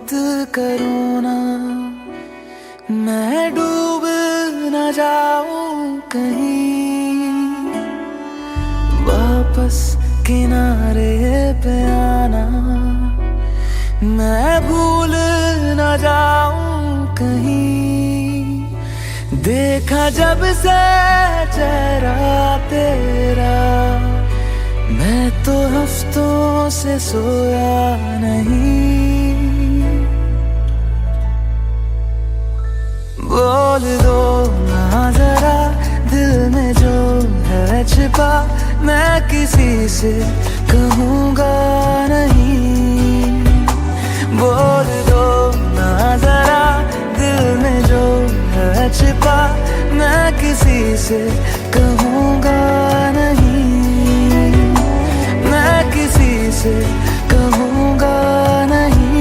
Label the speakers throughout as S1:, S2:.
S1: मत करो ना, मैं डूब न जाऊं कहीं। वापस किनारे पे आना, मैं भूल न जाऊं कहीं। देखा जब से चेहरा तेरा, मैं तो हफ्तों से सोया नहीं। बोल दो ना जरा दिल में जो है छिपा, मैं किसी से कहूँगा नहीं। बोल दो ना जरा दिल में जो है छिपा, मैं किसी से कहूँगा नहीं। मैं किसी से कहूँगा नहीं।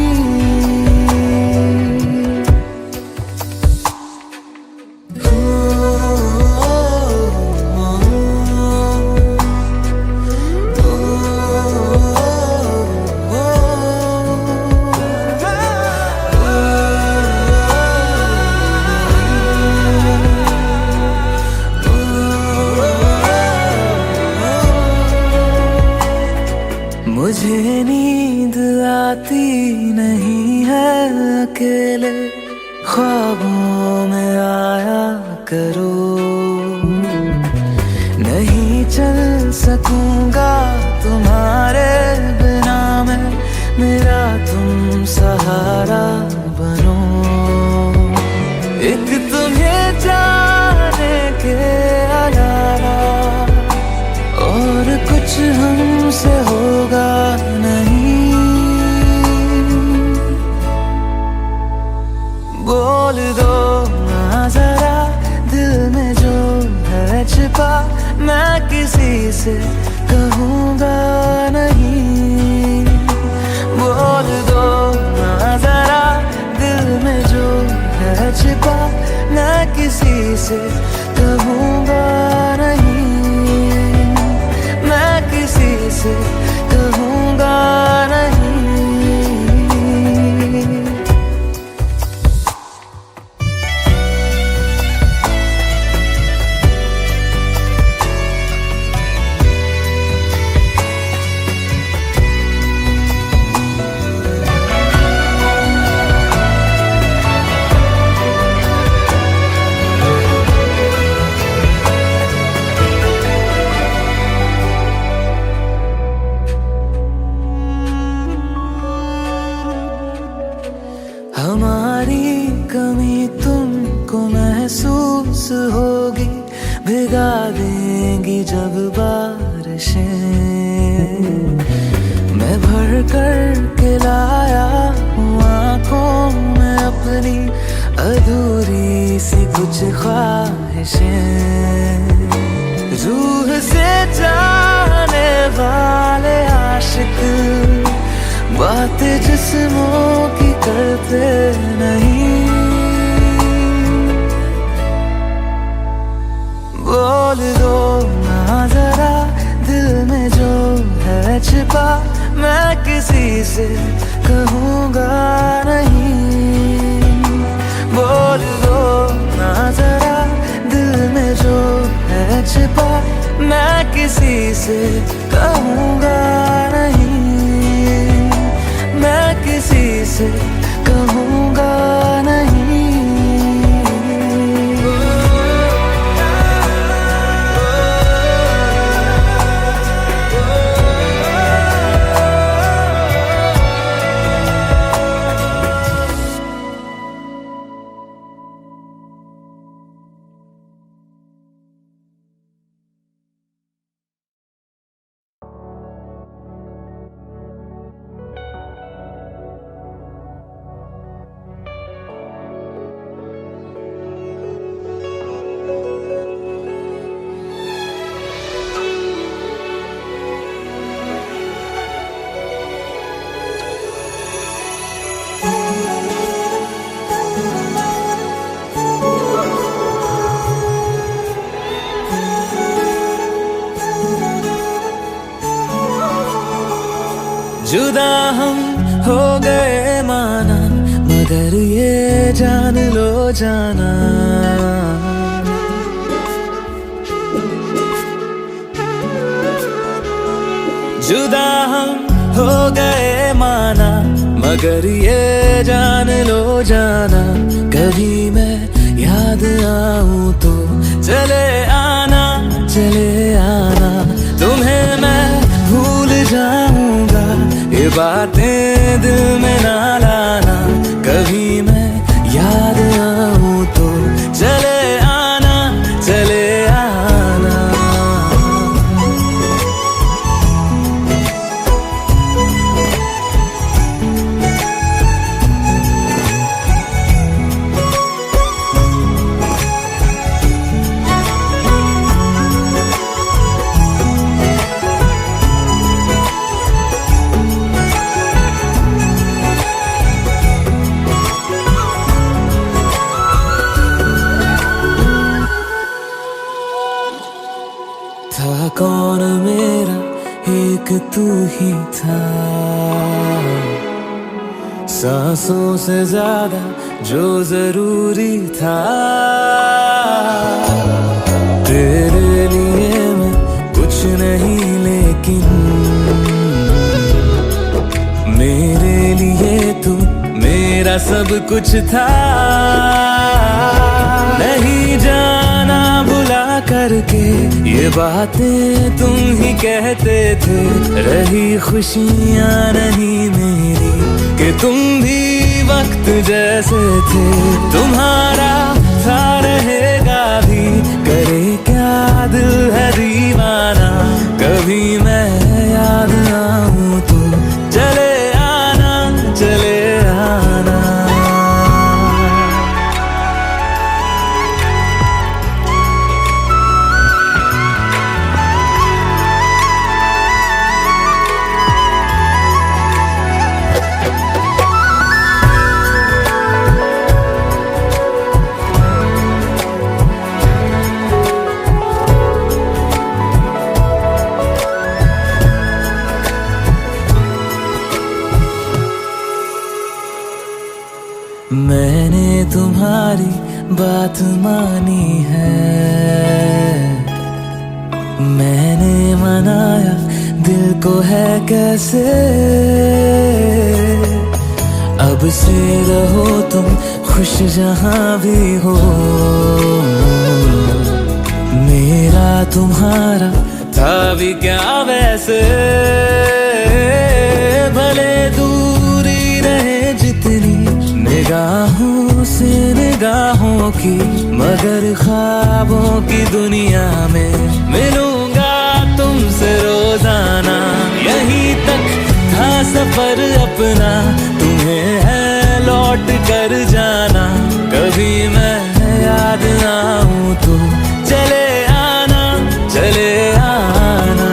S1: मुझे नींद आती नहीं है अकेले, ख्वाबों में आया करो। नहीं चल सकूंगा तुम्हारे बिना मैं, मेरा तुम सहारा बनो। एक तुम्हें जाने के अलावा और कुछ हमसे होगा नहीं। बोल दो ना जरा दिल में जो है छिपा, मैं किसी से कहूँगा नहीं। बोल दो ना जरा दिल में जो है छिपा, मैं किसी से कहूँगा नहीं। मैं किसी से कहूँगा नहीं। हमारी कमी तुमको महसूस होगी, भिगा देंगी जब बारिशें। मैं भर कर के लाया हूँ आँखों में अपनी अधूरी सी कुछ ख्वाहिशें। रूह से जाने वाले आशिक बातें जिस्मों की करते नहीं। बोल दो ना जरा दिल में जो है छिपा, मैं किसी से कहूँगा नहीं। बोल दो ना जरा दिल में जो है छिपा, मैं किसी से कहूँगा नहीं। मैं किसी से कहूँगा नहीं। मगर ये जान लो जाना, जुदा हम हो गए माना, मगर ये जान लो जाना, कभी मैं याद आऊं तो चले आना, चले आना, तुम्हें मैं भूल जाऊंगा, ये बातें दिल में ना लाना, कभी मैं याद आऊं तो चले आना, चले आना। था कौन मेरा एक तू ही था, सांसों से ज्यादा जो जरूरी था, तेरे लिए मैं कुछ नहीं लेकिन मेरे लिए तू मेरा सब कुछ था, नहीं जाना भुला करके ये बातें तुम ही कहते थे, रही खुशियाँ नहीं मेरी कि तुम भी वक्त जैसे थे, तुम्हारा था रहेगा भी, करे क्या दिल है दीवाना, कभी मैं याद आऊं तो चले आना, चले आना। मैंने तुम्हारी बात मानी है, मैंने मनाया दिल को है कैसे, अब से रहो तुम खुश जहां भी हो, मेरा तुम्हारा था भी क्या वैसे, भले दूरी रहे जितनी निगाहों से निगाहों की, मगर ख्वाबों की दुनिया में मिलूंगा तुमसे रोजाना, यहीं तक था सफर अपना, तुम्हें है लौट कर जाना, कभी मैं याद आऊं तो चले आना, चले आना।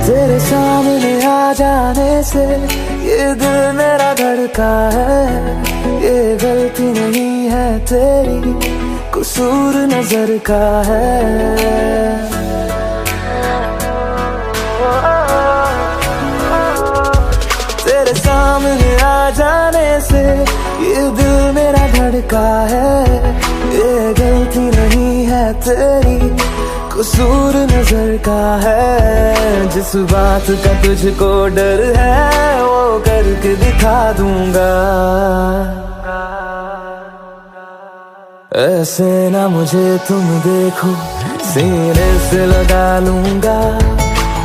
S1: तेरे सामने आ जाने से ये दिल मेरा धड़का है, ये गलती नहीं है तेरी, कसूर नजर का है, तेरे सामने आ जाने से ये दिल मेरा धड़का है, ये गलती नहीं है तेरी, कसूर नजर का है, जिस बात का तुझको डर है वो करके दिखा दूंगा, ऐसे ना मुझे तुम देखो सीने से लगा लूंगा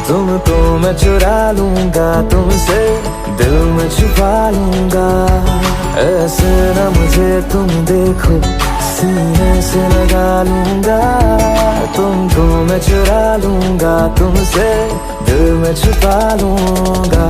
S1: तुमको मैं चुरा लूंगा तुमसे, दिल में छुपा लूंगा। ऐसे न मुझे तुम देखो, सीने से लगा लूंगा तुमको मैं चुरा लूंगा तुमसे, दिल में छुपा लूंगा।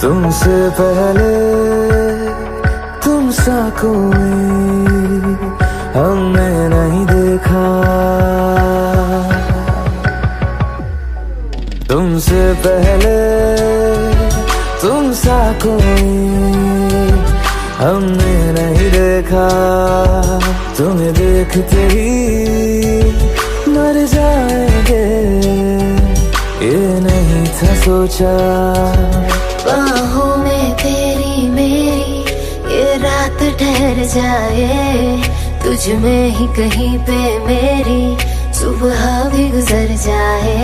S1: तुमसे पहले तुम सा कोई हमने नहीं देखा, तुमसे पहले तुम सा कोई हमने नहीं देखा। तुम्हें देखते ही मर जाएंगे, ये नहीं था सोचा।
S2: बाहों में तेरी मेरी ये रात ठहर जाए, तुझ में ही कहीं पे मेरी सुबह भी गुजर जाए।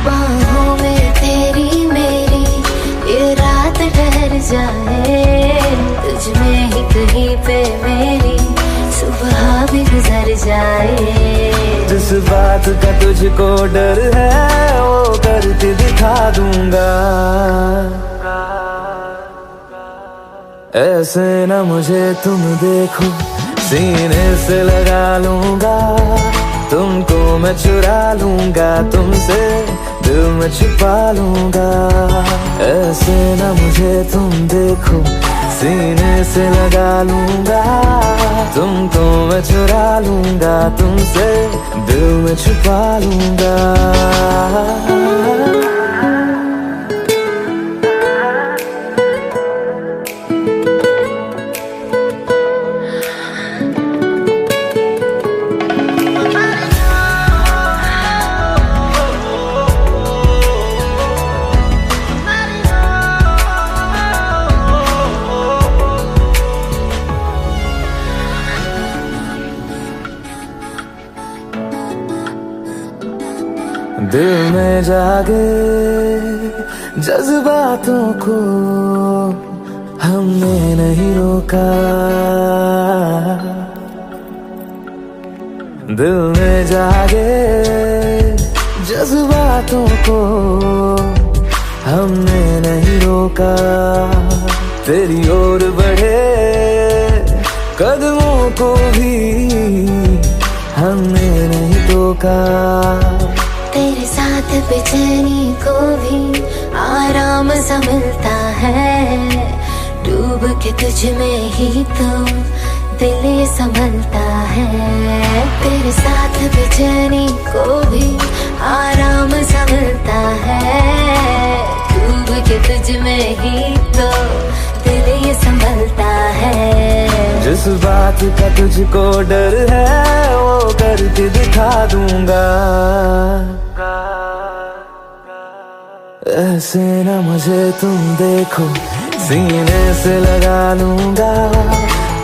S2: बाहों में तेरी मेरी ये रात ठहर जाए, तुझ में ही कहीं पे मेरी सुबह भी गुजर जाए।
S1: जिस बात का तुझको डर है वो करके दिखा दूंगा। ऐसे न मुझे तुम देखो, सीने से लगा लूंगा तुमको मैं चुरा लूंगा तुमसे, दिल में छुपा लूंगा। ऐसे न मुझे तुम देखो, सीने से लगा लूंगा तुमको मैं चुरा लूंगा तुमसे, दिल में छुपा लूंगा। दिल में जागे जज्बातों को हमने नहीं रोका, दिल में जागे जज्बातों को हमने नहीं रोका। तेरी ओर बढ़े कदमों को भी हमने नहीं टोका।
S2: तेरे साथ बेचैनी को भी आराम सा मिलता है, डूब के तुझ में ही तो दिल ये संभलता है। तेरे साथ बेचैनी को भी आराम सा मिलता है, डूब के तुझ में ही तो दिल ये संभलता है।
S1: जिस बात का तुझको डर है वो करके दिखा दूंगा। ऐसे न मुझे तुम देखो, सीने से लगा लूंगा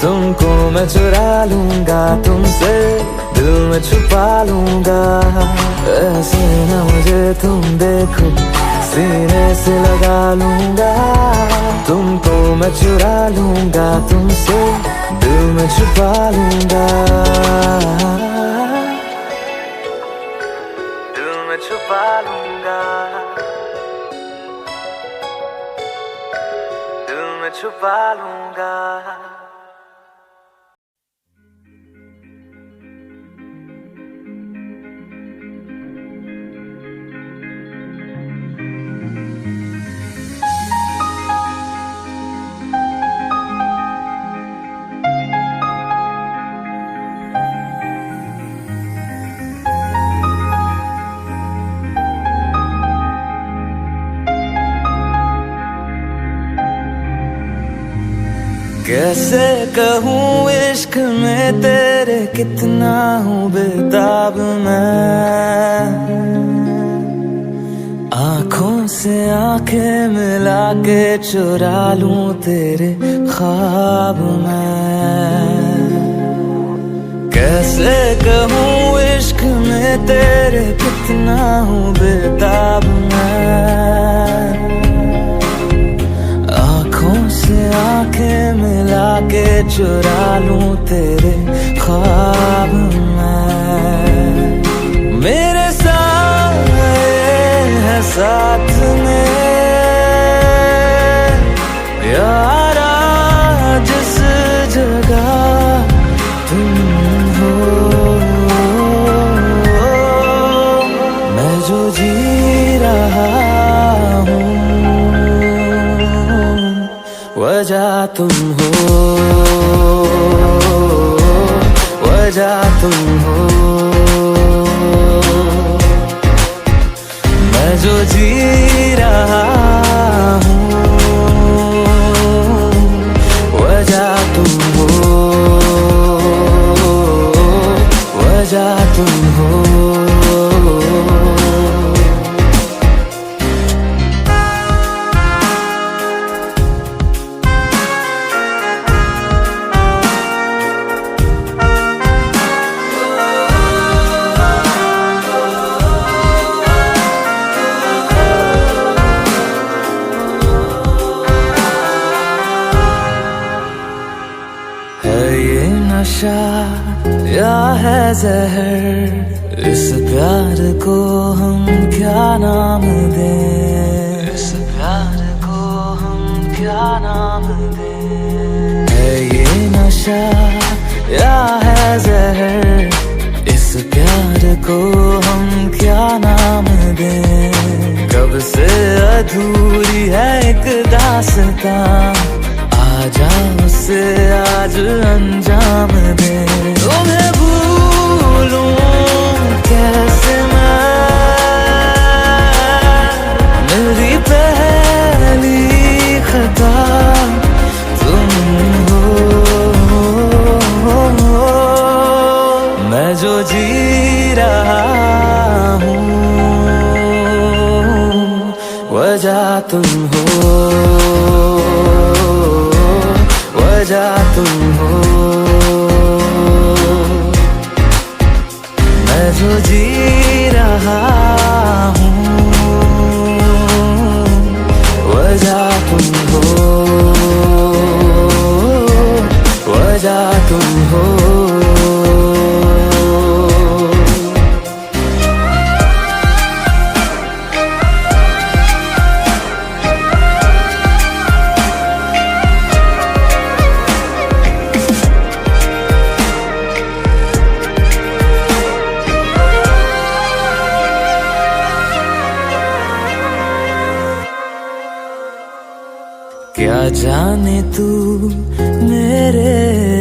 S1: तुमको मैं चुरा लूंगा तुमसे, दिल में छुपा लूंगा। ऐसे न मुझे तुम देखो, सीने से लगा लूंगा तुमको मैं चुरा लूंगा तुमसे, दिल में छुपा लूंगा। दिल में छुपा लूंगा, दिल में छुपा लूंगा। कैसे कहूँ इश्क में तेरे कितना हूँ बेताब मैं, आँखों से आंखें मिला के चुरा लूं तेरे ख्वाब मैं। कैसे कहूँ इश्क में तेरे कितना हूँ बेताब मैं, आँखों से आंखें मिला के चुरा लूं तेरे ख्वाब मैं। मेरे साए है साथ में यारा जिस जगह तुम हो, मैं जो जी रहा हूँ वजह तुम हो, वजह तुम हो। मैं जो जी रहा हूँ वजह तुम हो, वजह तुम हो। ये नशा या है जहर, इस प्यार को हम क्या नाम दें, इस प्यार को हम क्या नाम दें। है ये नशा या है जहर, इस प्यार को हम क्या नाम दें। कब से अधूरी है एक दास्तां, आजा उसे आज अंजाम दे। तुम्हें भूलूं कैसे मैं, मेरी पहली खता तुम हो, मैं जो जी रहा हूँ वजह तुम हो, वजह तुम हो। मैं जो जी रहा हूँ वजह तुम हो, वजह तुम हो। क्या जाने तू मेरे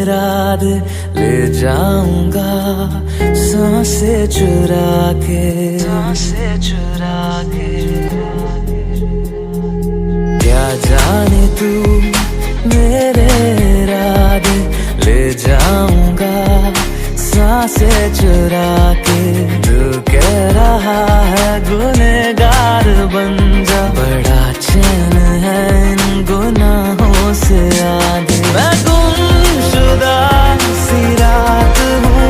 S1: इरादे ले जाऊंगा सांसें चुरा के, सांसें चुरा के। क्या जाने तू मेरे इरादे ले जाऊंगा सांसें चुरा के। दिल कह रहा है गुनहगार बन जा, बड़ा चैन है इन गुनाहों से आगे। मैं गुमशुदा सी रात हूँ,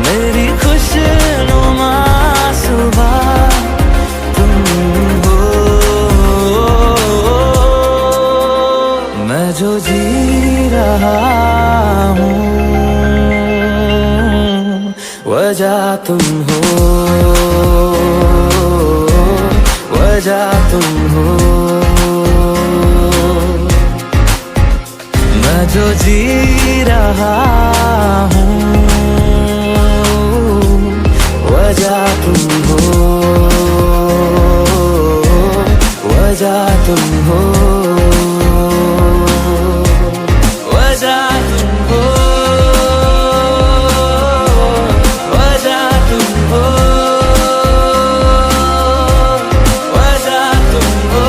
S1: मेरी खुशनुमा सुबह तुम हो, मैं जो जी रहा हूँ वजह तुम हो, वजह तुम हो। मैं जो जी रहा हूँ वजह तुम हो, वजह तुम हो, वजह तुम हो, वजह तुम हो, वजह तुम हो।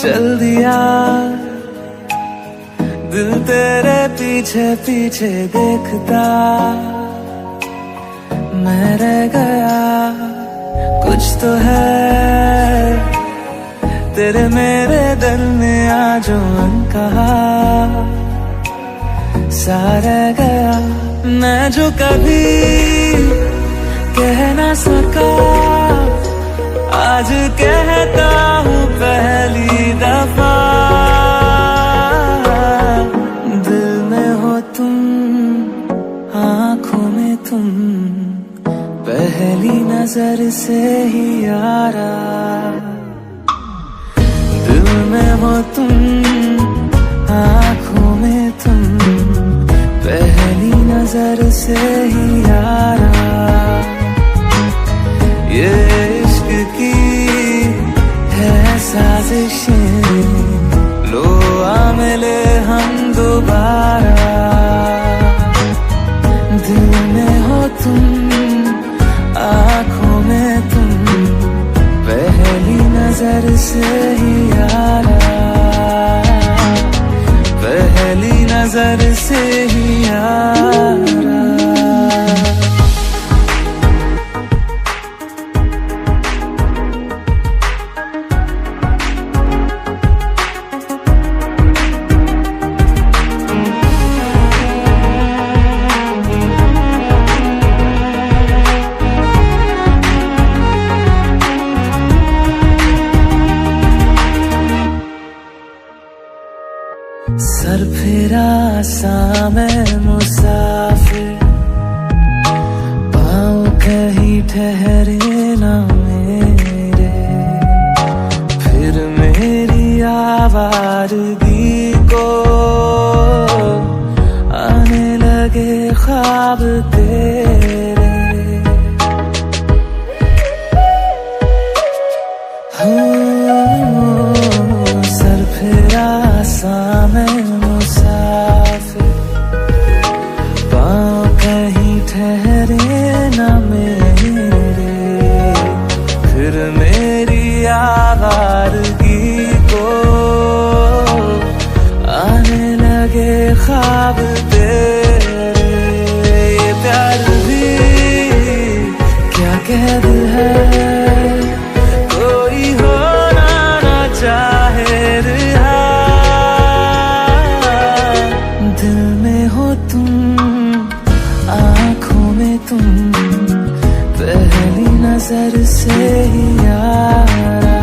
S1: चल दिया दिल तेरे पीछे पीछे देखता, मैं रह गया कुछ तो है तेरे मेरे दिल में आज कहा सा रह गया। मैं जो कभी कह ना सका आज कहता हूँ पहली दफा, दिल में हो तुम आँखों में तुम पहली नजर से ही यारा, दिल में हो तुम आँखों में तुम पहली नजर से ही यारा। ये इश्क की है साजिशें, लो आ मिले हम दोबारा, दिल में हो तुम आँखों में तुम पहली नजर से ही यारा, पहली नजर से ही यारा। सर फिरा सा मैं मुसाफिर, पाँव कहीं ठहरे ना मेरे, फिर मेरी आवारगी को आने लगे ख्वाब तेरे। सर फिरा सा मैं मुसाफिर, पाँव कहीं ठहरे ना मेरे, फिर मेरी आवारगी को आने लगे ख्वाब तेरे। ये प्यार भी क्या कैद है, कोई होना ना चाहे रिहा, दिल में हो तुम आँखों में तुम पहली नजर से ही यारा।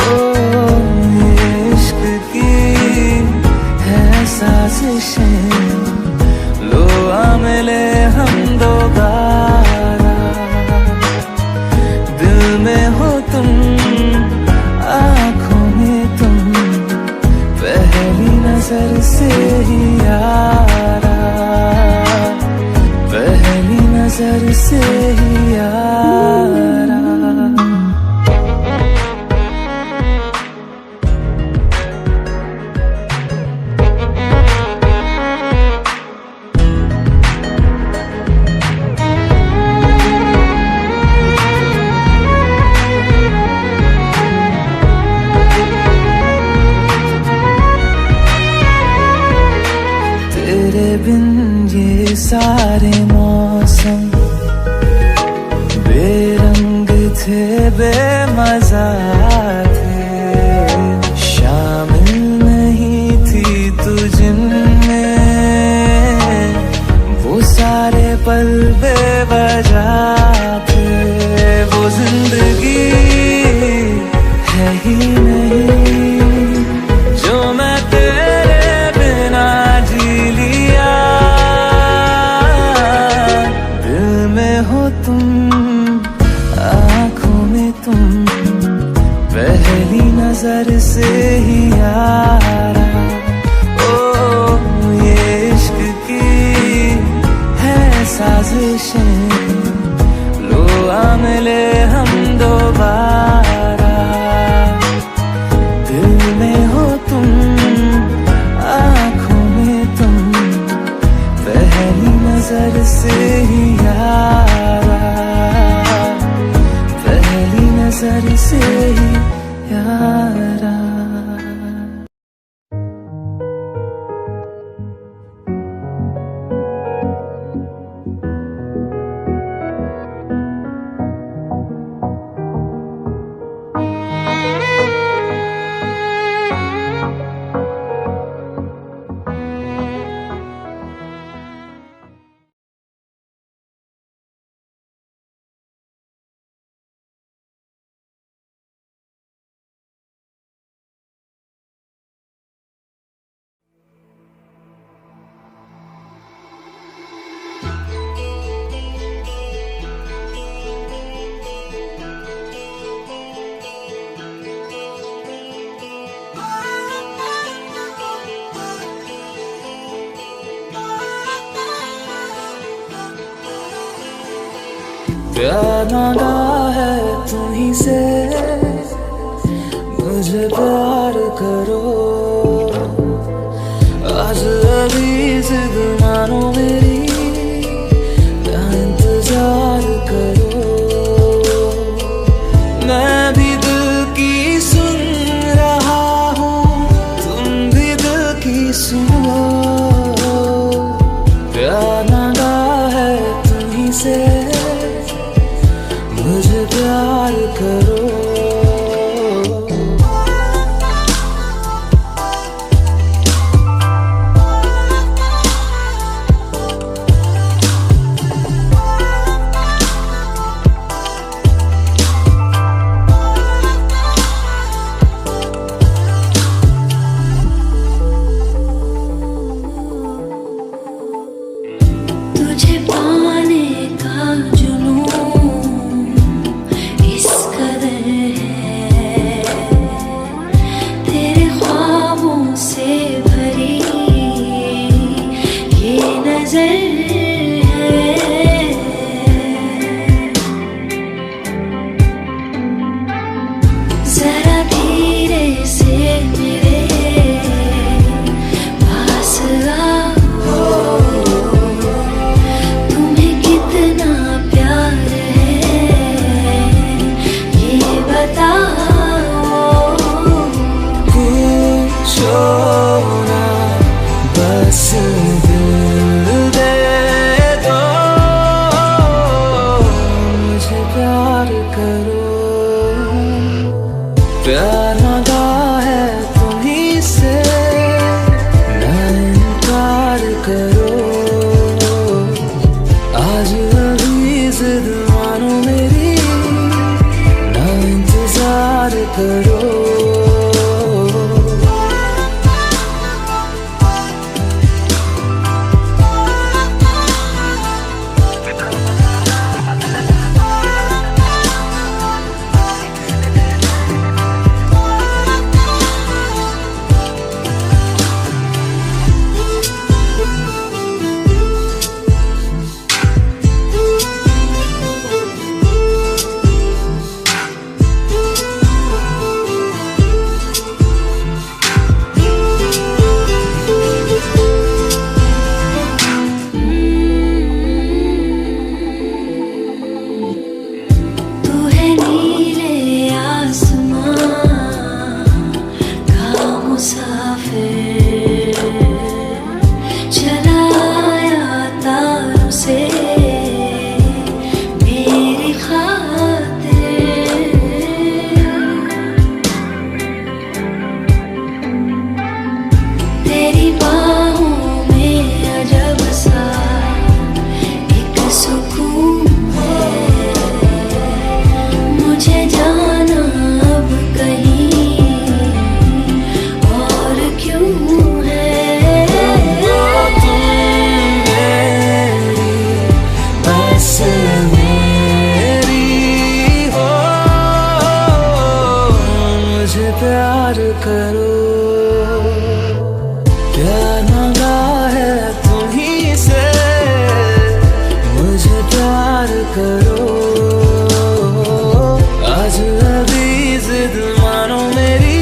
S1: ओ ये इश्क की है साजिशें, लो आ मिले हम दोबारा, दिल में हो तुम आँखों में तुम पहली नजर से ही यारा, पहली नजर से ही यारा। तेरे बिन ये सारे मौसम बेरंग थे, बेमजा थे, शामिल नहीं थी तू जिनमें, वो सारे पल बेवजह थे, वो जिंदगी है ही नहीं जो मैं तेरे बिना जी लिया। दिल में हो तुम, आँखों में तुम, पहली नजर से ही यारा। ओ ये इश्क की है साजिशें, लो आ मिले हम दोबारा। दिल में हो तुम, आँखों में तुम, पहली नजर से ही यारा, पहली नजर से ही यारा। प्यार मांगा है तुम्हीं से, मुझे प्यार करो, आज अभी जिद मानो मेरी, ना इंतजार करो। मैं भी दिल की सुन रहा हूँ, तुम भी दिल की सुनो। प्यार मांगा है तुम्हीं से, मुझे प्यार करो।
S2: तुझे पाने का जुनून इस कदर
S1: मांगा है तुम्हीं से, मुझे प्यार करो। आज अभी जिद मानो मेरी,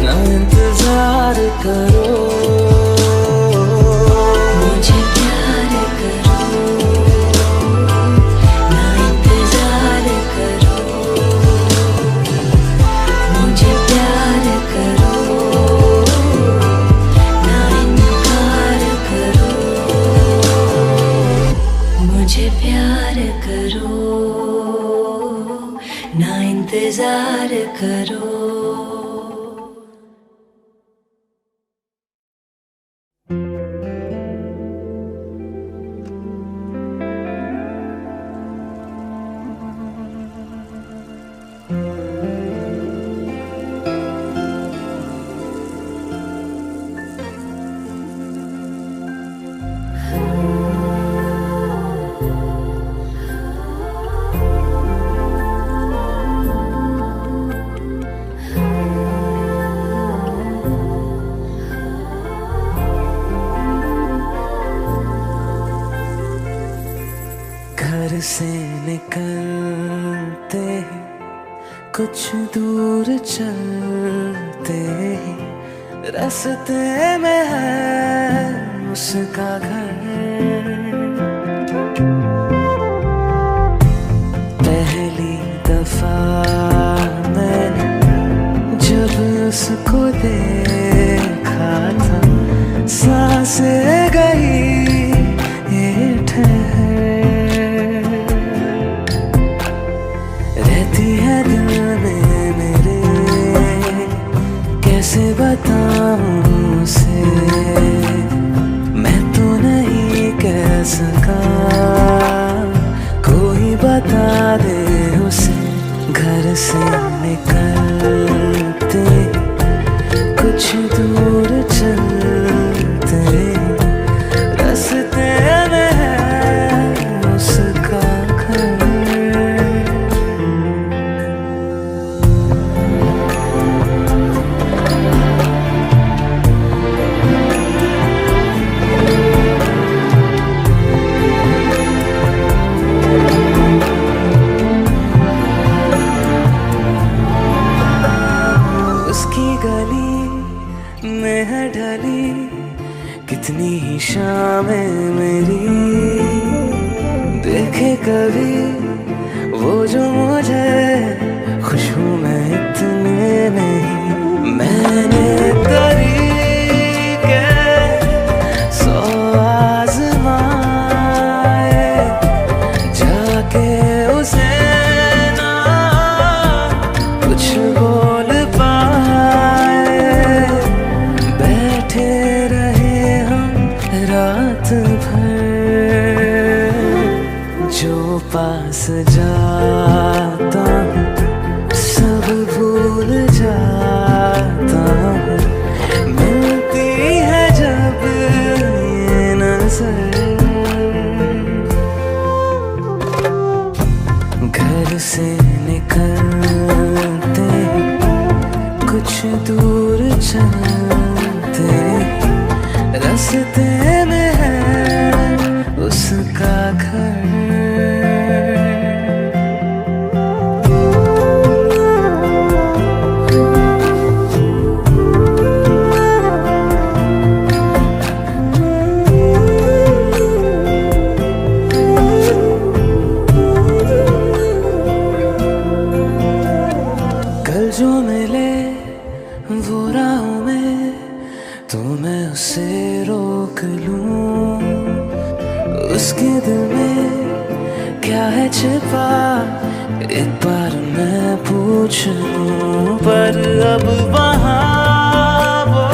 S1: ना इंतजार करो।
S2: मुझे प्यार करो, ना इंतजार करो। मुझे प्यार करो, ना इनकार करो। मुझे प्यार करो, ना इंतजार करो।
S1: घर से निकलते ही कुछ दूर चलते ही रास्ते में है उसका घर। पहली दफा मैंने जब उसको देखा था, सांसें गई ये ठहर। रहती है दिल में मेरे, कैसे बताऊं उसे, मैं तो नहीं कह सका, कोई बता दे उसे। घर से निकलते कुछ दूर चलते रास्ते में है उसका घर। उसकी गली में है ढली कितनी ही शामें मेरी, देखे कभी वो जो मुझे, खुश हूँ मैं इतने नहीं। मैंने तरीके 100 आज़माए, जाके उसे ना कुछ बोल पाए। बैठे रहे हम रात भर, जो पास जाता हूँ सब भूल जाता हूँ। मिलती है जब ये नजर, घर से निकलते कुछ दूर चलते रास्ते में है उसका घर। कल जो मिले वो राहों में, तो मैं उसे रोक लूं। उसके दिल में क्या है छिपा, एक बार मैं पूछ लूं। पर अब वहाँ वो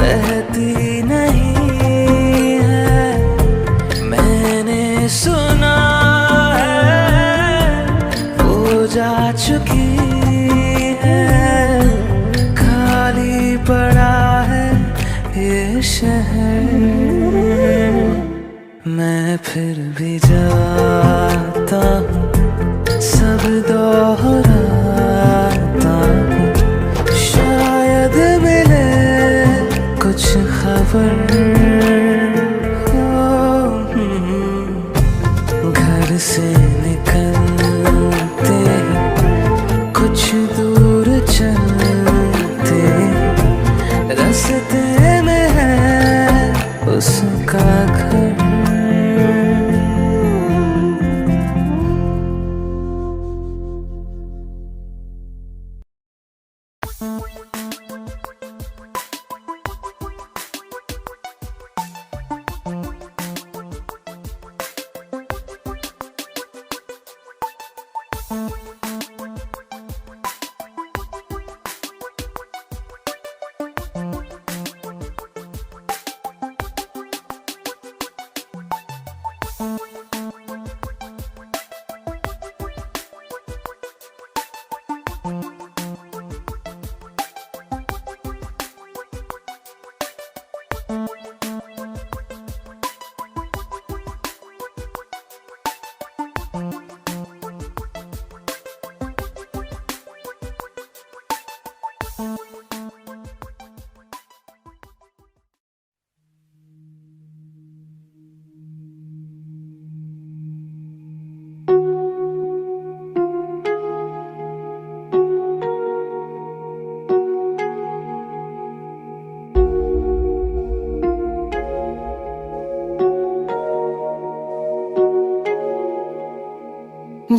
S1: रहती नहीं है, मैंने सुना है वो जा चुकी है। खाली पड़ा है ये शहर, मैं फिर भी जाता हूँ, सब दोहराता हूँ। शायद मिले कुछ कुछ खबर घर से निकलते ही कुछ दूर चलते रास्ते में है उसका घर।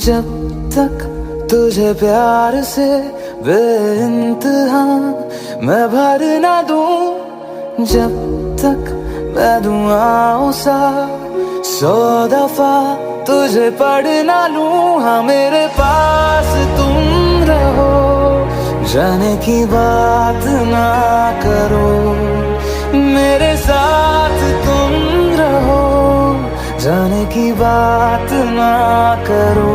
S1: जब तक तुझे प्यार से बेइंतहा मैं भर ना दूं, जब तक मैं दुआओं सा 100 दफा तुझे पढ़ ना लूं। हाँ मेरे पास तुम रहो, जाने की बात ना करो, मेरे साथ तुम रहो, जाने की बात ना करो।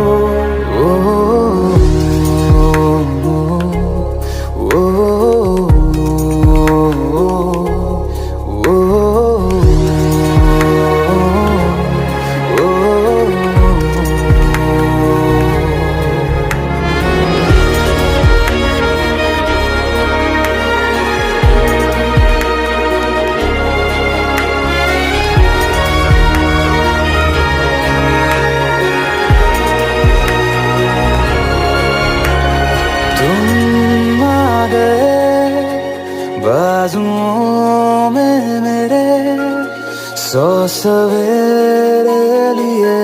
S1: बाजुओं में मेरे 100 सवेरे लिए,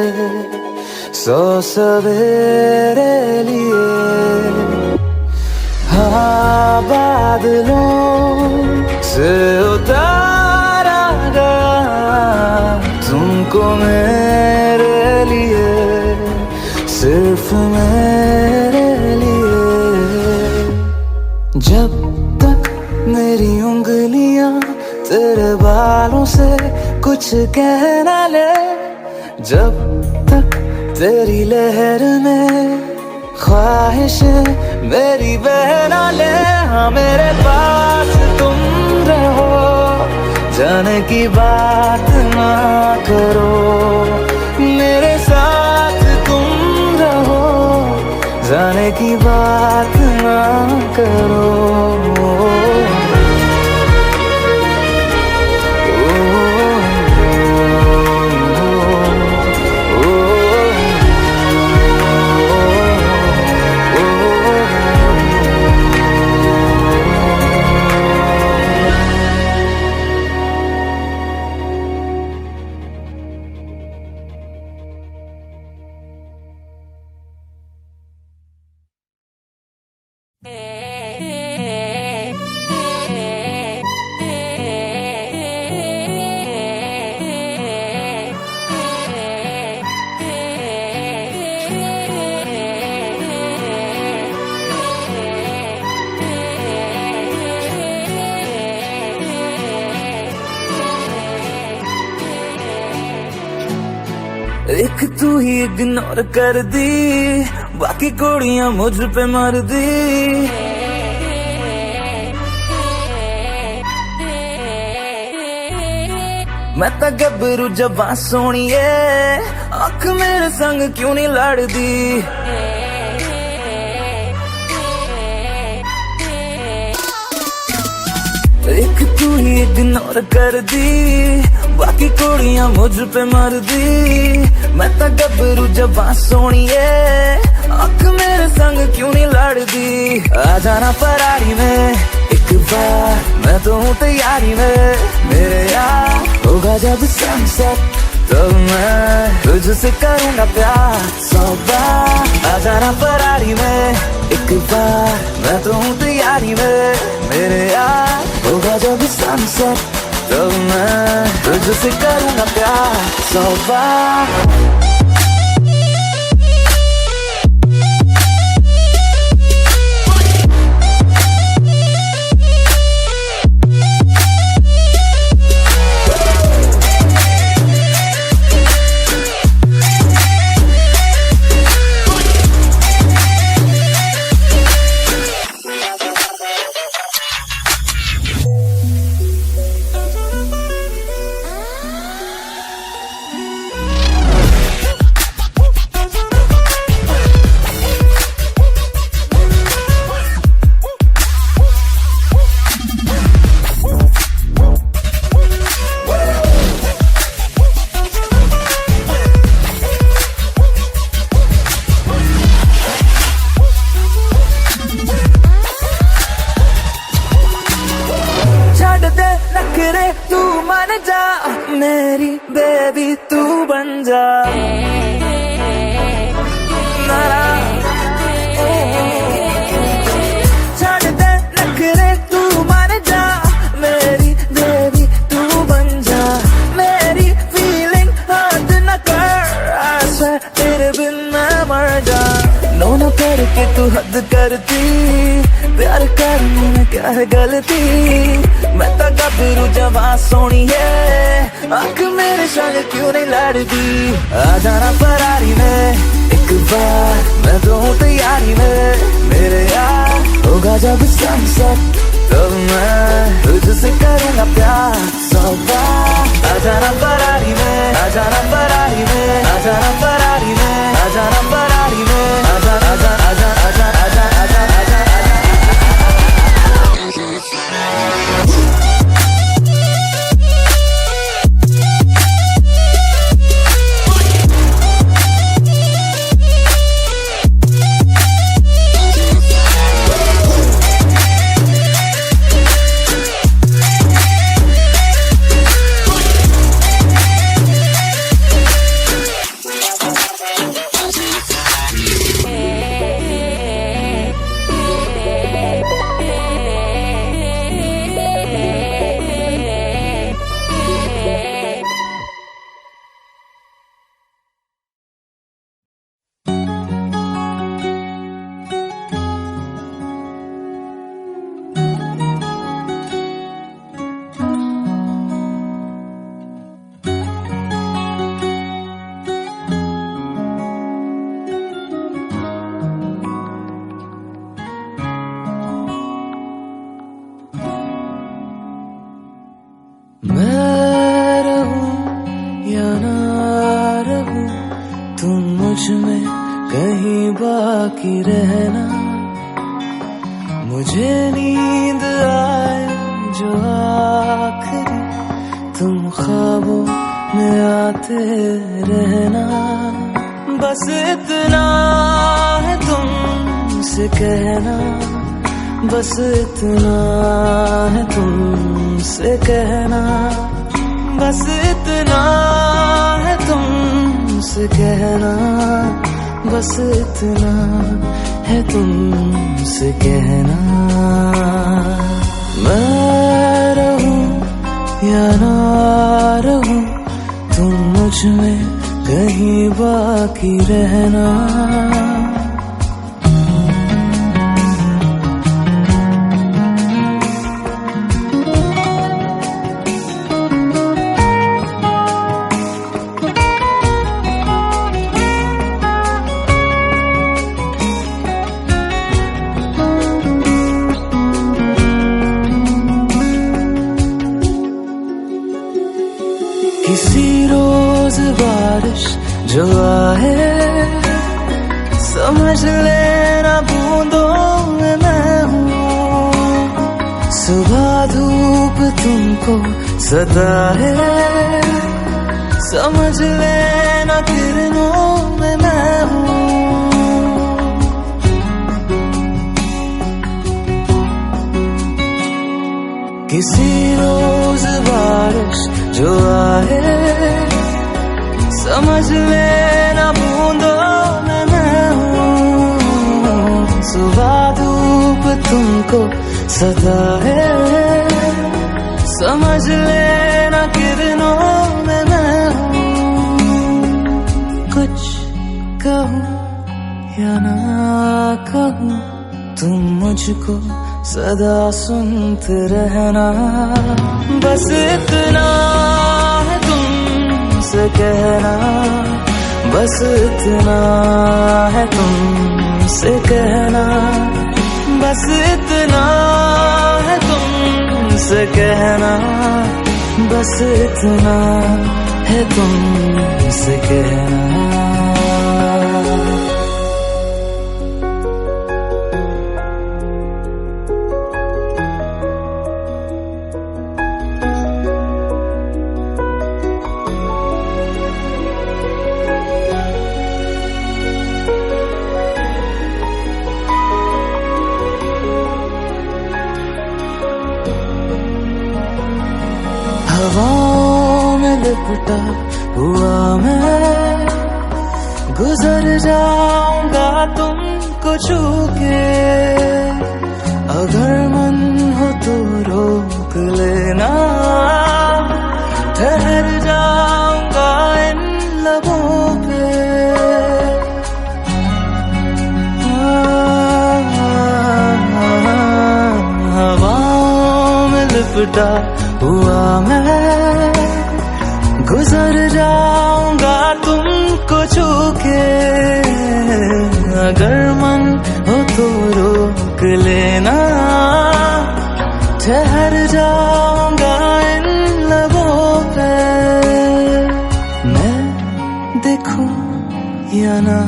S1: 100 सवेरे लिए। हाँ बादलों से उतारा गया तुमको मेरे लिए, सिर्फ मेरे लिए। जब तक मेरी उंगलियां तेरे बालों से कुछ कह ना ले, जब तक तेरी लहर में ख्वाहिशें मेरी बह ना ले। हाँ मेरे पास तुम रहो, जाने की बात ना करो, मेरे साथ तुम रहो, जाने की बात ना करो। एक तू ही इग्नोर कर दी, बाकी कुड़ियां मुझ पे मर दी। मैं तो गबरू जबां सोनिए, अख मेरे संग क्यों नहीं लड़दी। एक तू ही इग्नोर कर दी, बाकी कुड़ियां मुझ पे मर दी। मैं तो गबरू जबां सोनिए, अख मेरे संग क्यों नहीं लड़दी। आ जाना फरारी में एक बार, मैं तो हूँ तैयारी में मेरे यार। होगा जब सनसेट तो मैं तुझसे करूँगा प्यार 100 बार। आ जाना फरारी में एक बार, मैं तो हूँ तैयारी में मेरे यार। होगा जब सनसेट तो मैं तुझसे करूँगा प्यार 100 बार। तू मान जा मेरी बेबी, तू बन जा नारा। छड़ दे नखरे तू मान जा मेरी बेबी, तू बन जा। मेरी फीलिंग हद न कर, ऐसा तेरे बिन मैं मर जा। नो न करके तू हद करती, प्यार करने में क्या है गलती। मैं तो गबरू जवां सोनिए, आँख मेरे संग क्यों नहीं लड़दी। आ जाना फरारी में एक बार, मैं तो हूँ तैयारी में मेरे यार। होगा जब सनसेट तो मैं तुझसे करूँगा प्यार 100 बार। आ जाना फरारी में, आ जाना फरारी में, आ जाना फरारी में, आ जाना फरारी में, आ जा आ जा आ जा आ जा आ जा आ जा आ जा। मैं रहूं या ना रहूं, तुम मुझ में कहीं बाकी रहना। मुझे नींद आए जो आखिरी, तुम ख्वाबों में आते रहना। बस इतना है तुमसे कहना, बस इतना है तुमसे कहना। बस इतना है तुमसे कहना, बस इतना है तुमसे कहना। मैं रहूं या ना रहूं, तुम मुझ में कहीं बाकी रहना। किसी रोज बारिश जो आए, समझ लेना बूंदों में मैं हूँ। सुबह धूप तुमको सता है, समझ लेना किरणों में मैं हूँ। किसी रोज बारिश जो आए, समझ लेना बूंदों में मैं हूँ। सुबह धूप तुमको सता है, समझ लेना किरणों में मैं हूँ। कुछ कहूँ या ना कहूँ, तुम मुझको सदा सुनते रहना। बस इतना है तुमसे कहना, बस इतना है तुमसे कहना, बस इतना है तुमसे कहना, बस इतना है तुमसे कहना। हवाओं में लिपटा हुआ मैं, गुजर जाऊंगा तुमको छू के। अगर मन हो तो रोक लेना, ठहर जाऊंगा इन लबों पे। हवाओं में लिपटा हुआ मैं, गुजर जाऊंगा तुमको छू के। अगर मन हो तो रोक लेना, ठहर जाऊंगा इन लबों पे। मैं देखूं या ना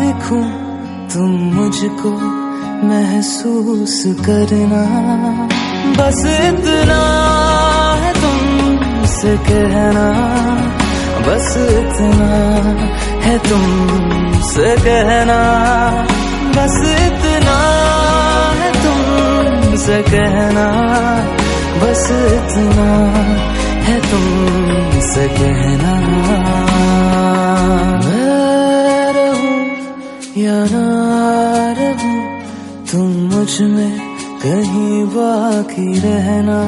S1: देखूं, तुम मुझको महसूस करना। बस इतना है तुमसे कहना, बस इतना है तुमसे कहना, बस इतना है तुमसे कहना, बस इतना है तुमसे कहना। मैं रहूं या ना रहूं, तुम मुझ में कहीं बाकी रहना।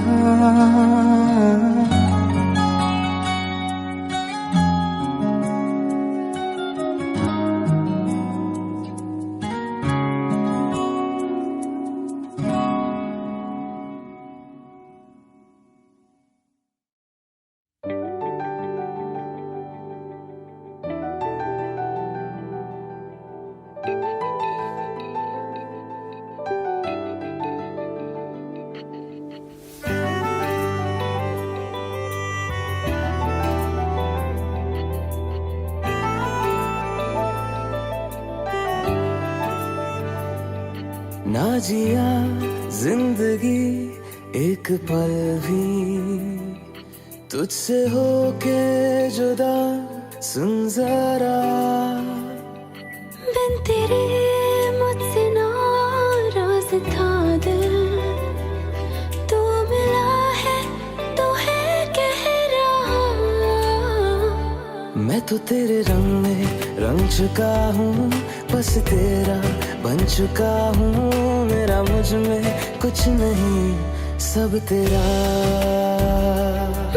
S1: ना जिया जिंदगी एक पल भी, तुझसे होके जुदा सुन जरा।
S2: बिन तेरे मुझसे नाराज था दिल, तू मिला है तो है कह रहा।
S1: मैं तो तेरे रंग में रंग चुका हूँ, बस तेरा बन चुका हूँ। मेरा मुझ में कुछ नहीं, सब तेरा।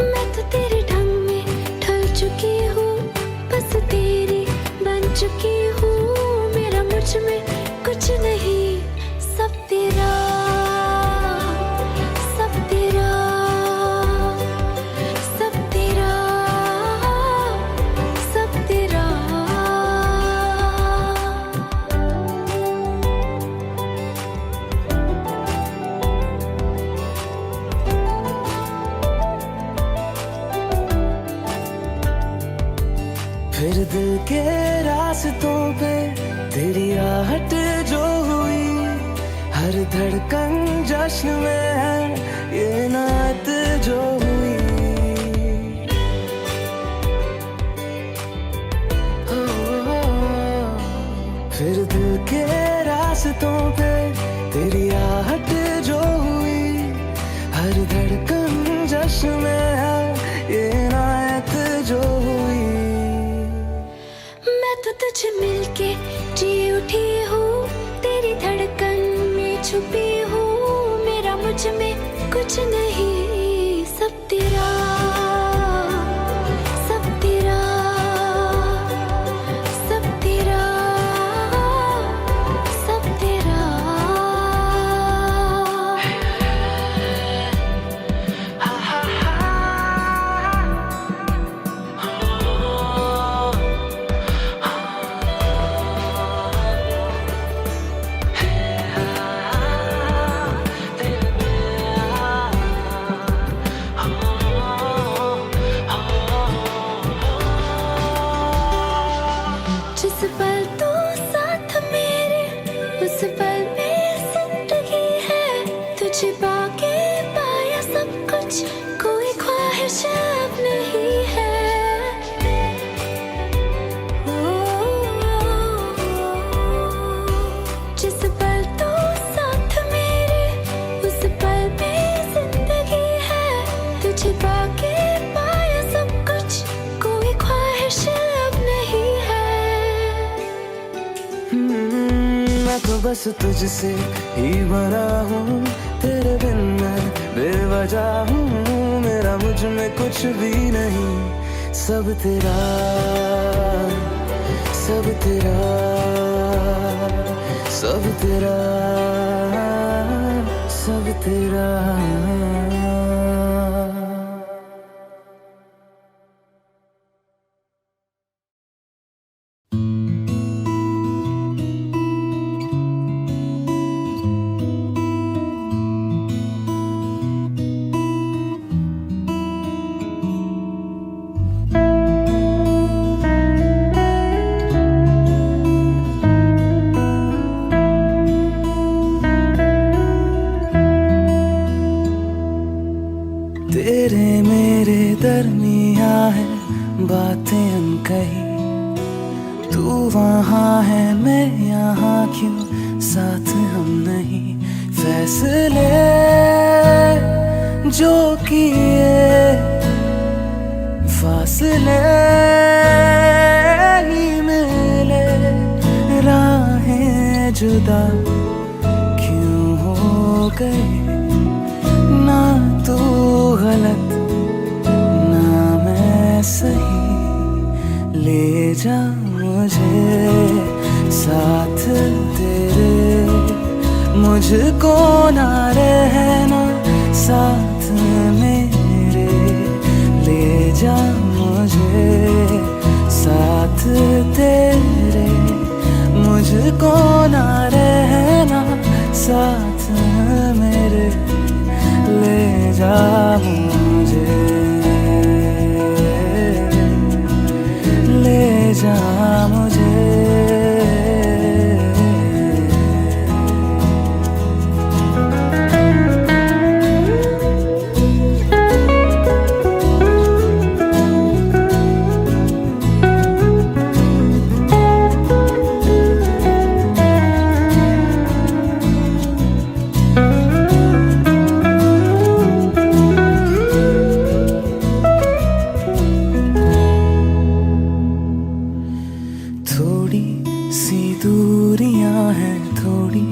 S2: मैं तो तेरे ढंग में ढल चुकी हूँ, बस तेरी बन चुकी हूँ। मेरा मुझ में कुछ नहीं, सब तेरा, सब तेरा, सब तेरा, सब तेरा।
S1: फिर दिल के रास्तों पे तेरी आहट जो हुई, हर धड़कन जश्न में है ये नात जो हुई। फिर दिल के रास्तों पे तेरी आहट जो हुई। हर धड़कन जश्न में है ये नात जो हुई।
S2: मैं तो तुझे मिलके जी उठी हूँ, तेरी धड़कन में छुपी हूँ। मेरा मुझ में कुछ नहीं, सब तेरा, सब तेरा, सब तेरा, सब तेरा। जिस पल तू साथ मेरे, उस पल में जिंदगी है। तुझे पाके पाया सब कुछ, कोई ख्वाहिश अब नहीं है। जिस पल तू साथ मेरे, उस पल में जिंदगी है। तुझे पाके पाया सब कुछ, कोई ख्वाहिश अब नहीं है।
S1: मैं तो बस तुझसे ही बना हूँ, तेरे बिन मैं बेवजह हूँ। मेरा मुझ में कुछ भी नहीं, सब तेरा, सब तेरा, सब तेरा, सब तेरा। तेरे मेरे दरमिया है बातें अनकही। तू वहाँ है मैं यहाँ, क्यों साथ हम नहीं। फैसले जो किए फासले ही मिले। राहें जुदा क्यों हो गए, ना तू गलत ना मैं सही। ले जा मुझे साथ तेरे, मुझको ना रहना साथ मेरे। ले जा मुझे साथ तेरे, मुझको ना रहना साथ मेरे। ले जा मुझे, ले जा मुझे। थोड़ी सी दूरियां हैं, थोड़ी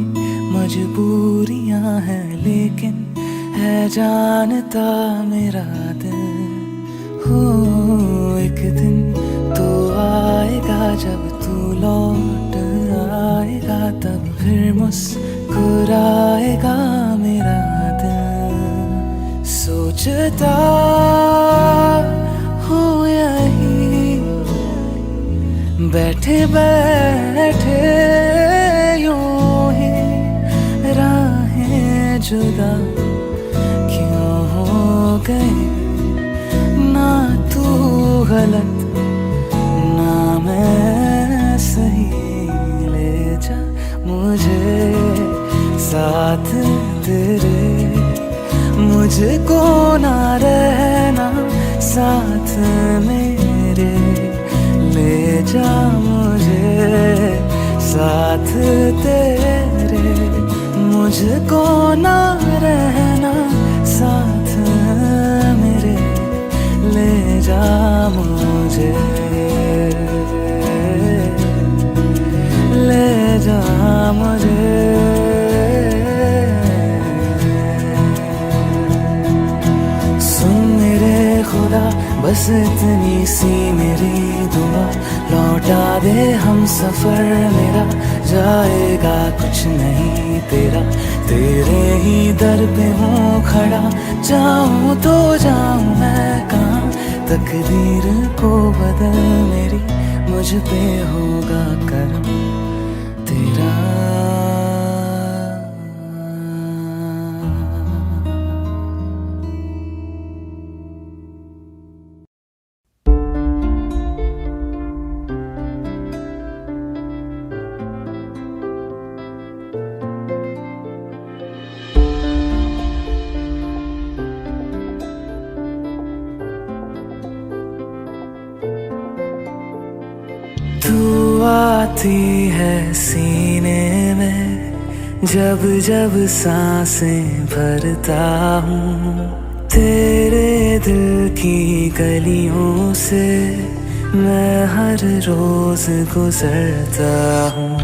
S1: मजबूरियां हैं, लेकिन है जानता मेरा दिल। हो एक दिन तो आएगा जब तू लौट आएगा, तब फिर मुस्कुराएगा मेरा दिल। सोचता हो यही बैठे बैठे यूं ही, राहें जुदा क्यों हो गए। ना तू गलत ना मैं सही। ले जा मुझे साथ साथ मेरे, ले जा मुझे साथ तेरे, मुझको ना रहना साथ मेरे, ले जा मुझे, ले जा मुझे। सुन मेरे खुदा, बस इतनी सी मेरी दुआ, लौटा दे हम सफर मेरा, जाएगा कुछ नहीं तेरा, तेरे ही दर पे हूँ खड़ा, जाऊँ तो जाऊँ मैं कहाँ, तकदीर को बदल मेरी, मुझ पे होगा करम तेरा। तू आती है सीने में, जब जब सांसें भरता हूँ, तेरे दिल की गलियों से मैं हर रोज गुजरता हूँ।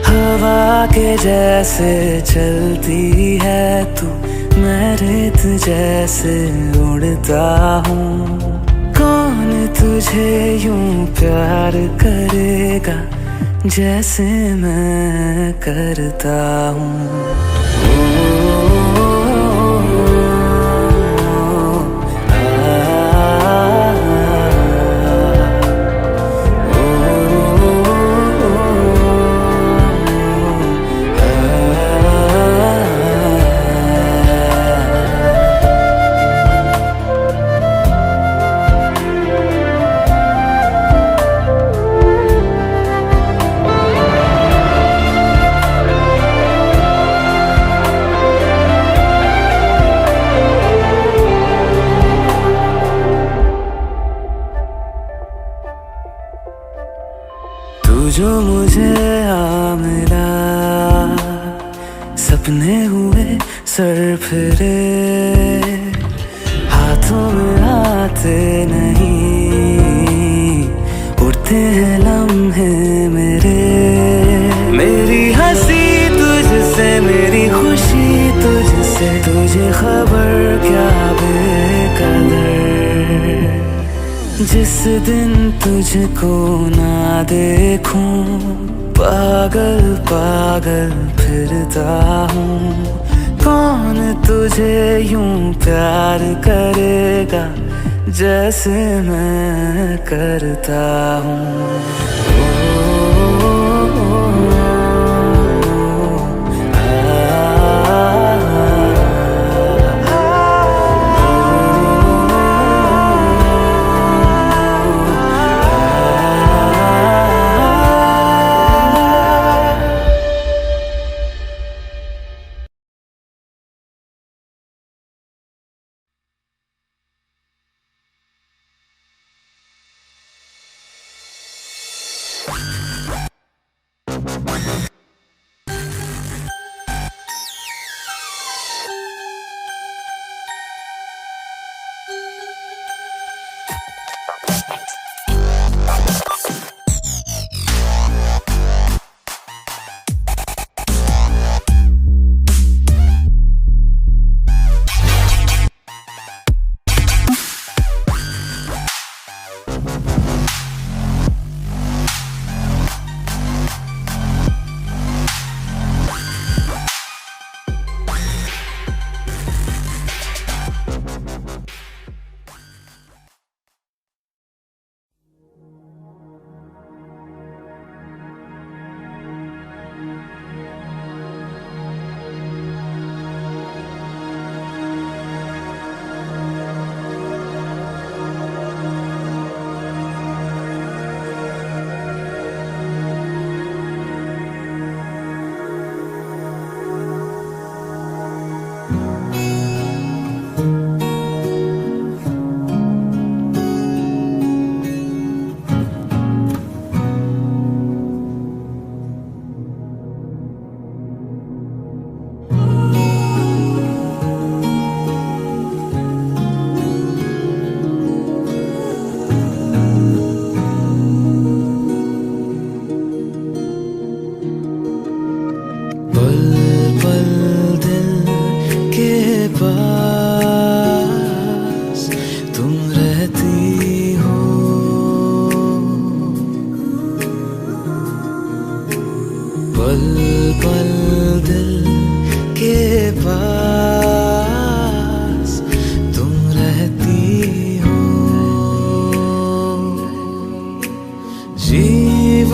S1: हवा के जैसे चलती है तू, मैं रेत जैसे उड़ता हूँ, कौन तुझे यूं प्यार करेगा जैसे मैं करता हूँ। तू जो मुझे आ मिला, सपने हुए सर फिरे, हाथों में आते नहीं, उड़ते हैं लम्हे मेरे, मेरी हंसी तुझसे, मेरी खुशी तुझसे, तुझे खबर क्या बेकदर, जिस दिन तुझको ना देखूं, पागल पागल फिरता हूँ, कौन तुझे यूं प्यार करेगा जैसे मैं करता हूँ।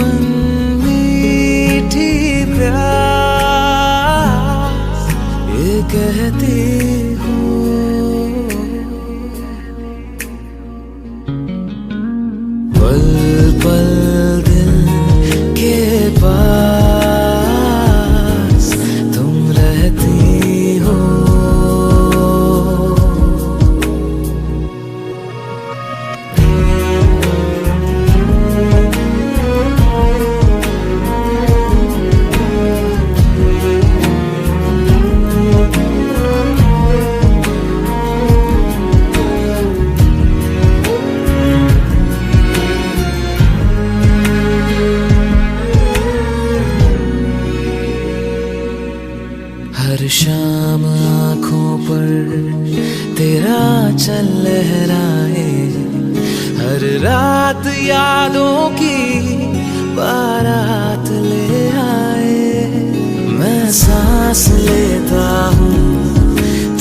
S1: जीवन मीठी प्यास ये कहती पल पल दिल के पास तुम रहती हो। हर शाम आँखों पर तेरा चल लहराए, हर रात यादों की बारात ले आए। मैं सांस लेता हूँ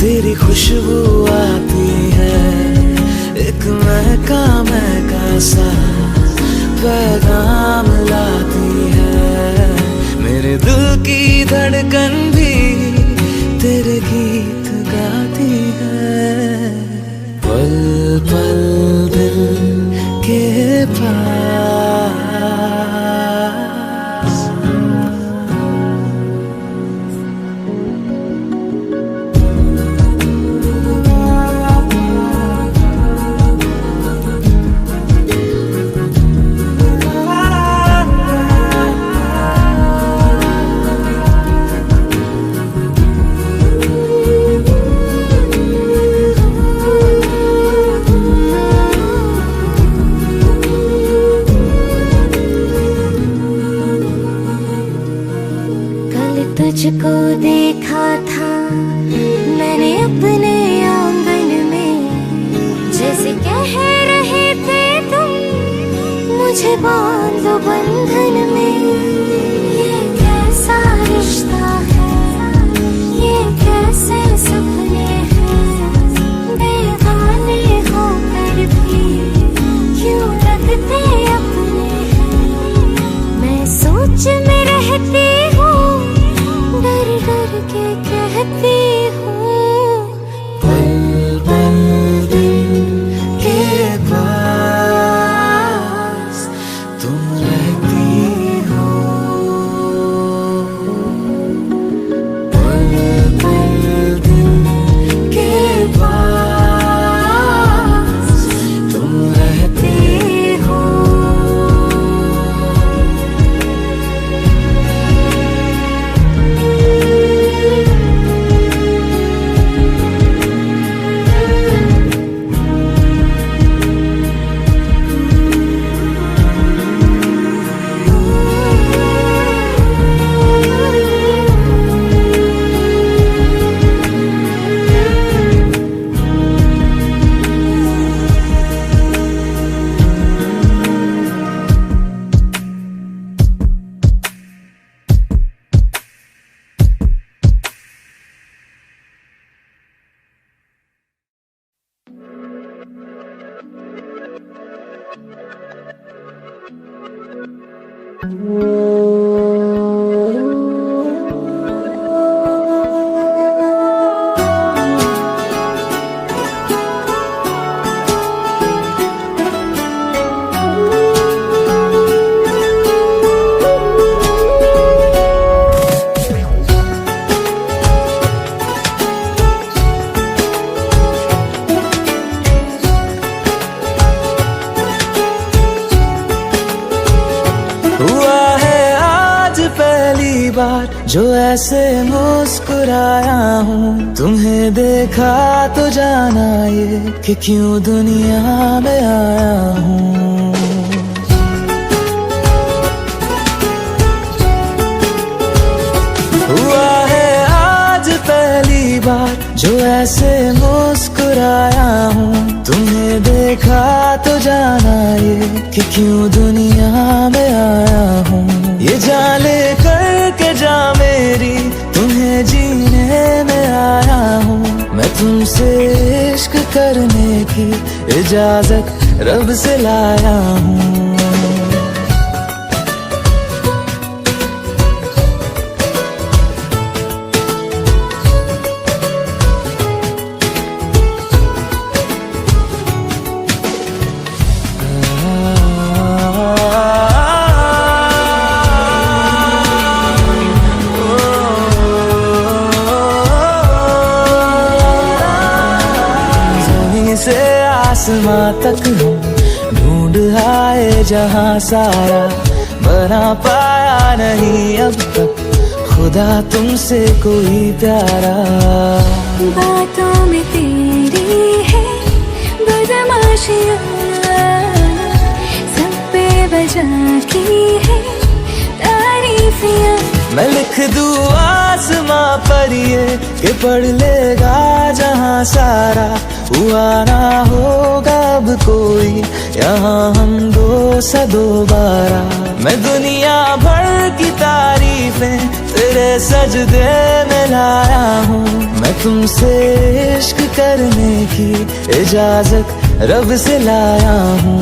S1: तेरी खुशबू आती है, एक महका सा पैगाम लाती है। मेरे दिल की धड़कन भी तेरे गीत गाती है। पल पल दिल के पास
S2: तुझको देखा था मैंने अपने आंगन में, जैसे कह रहे थे तुम मुझे बांधो बंधन में। ये कैसा रिश्ता है, ये कैसे सपने हैं, बेगाने होकर भी क्यों लगते अपने हैं। मैं सोच में रहती हूँ, डर डर के कहती हूँ,
S1: पल पल दिल के पास तुम रहती हो। पल पल दिल के पास तुम रहती हो। जो ऐसे मुस्कुराया हूँ, तुम्हें देखा तो जाना ये कि क्यों दुनिया में आया हूँ। हुआ है आज पहली बार जो ऐसे मुस्कुराया हूँ, तुम्हें देखा तो जाना ये कि क्यों दुनिया में आया हूँ। ये जाने करके जा मेरी तुम्हें जीने में आया हूँ। मैं तुमसे इश्क करने की इजाजत रब से लाया हूँ। तक हम ढूंढ आए जहां सारा, बना पाया नहीं अब तक खुदा तुमसे कोई प्यारा।
S2: बातों में तेरी है बदमाशियाँ, सब पे बजा की है तारीफियाँ।
S1: मैं लिख दूँ आसमां पर ये कि पढ़ लेगा जहां सारा, हुआ ना होगा अब कोई यहाँ हम दो सा दोबारा। मैं दुनिया भर की तारीफें तेरे सजदे में लाया हूँ, मैं तुमसे इश्क करने की इजाजत रब से लाया हूँ,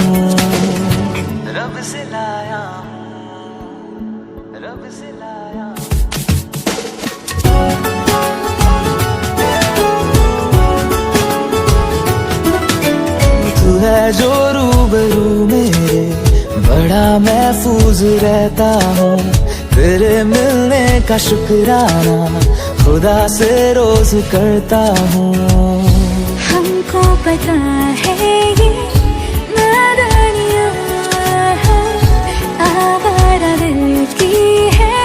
S1: रब से लाया हूँ, रब से लाया हूँ। तू है जो रूबरू मेरे, बड़ा महफूज रहता हूँ, तेरे मिलने का शुक्राना खुदा से रोज करता हूँ।
S2: हमको पता है ये नादानियाँ आवारा दिल की है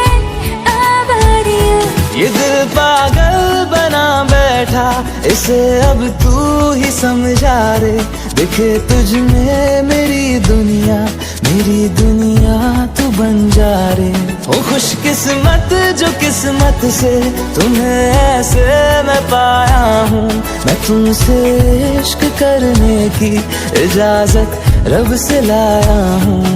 S2: आवारियाँ।
S1: ये दिल पागल बना बैठा, इसे अब तू ही समझा रे, दिखे तुझ में मेरी दुनिया तू बन जा रे। ओ खुशकिस्मत जो किस्मत से तुम्हें ऐसे मैं पाया हूँ, मैं तुमसे इश्क करने की इजाजत रब से लाया हूँ।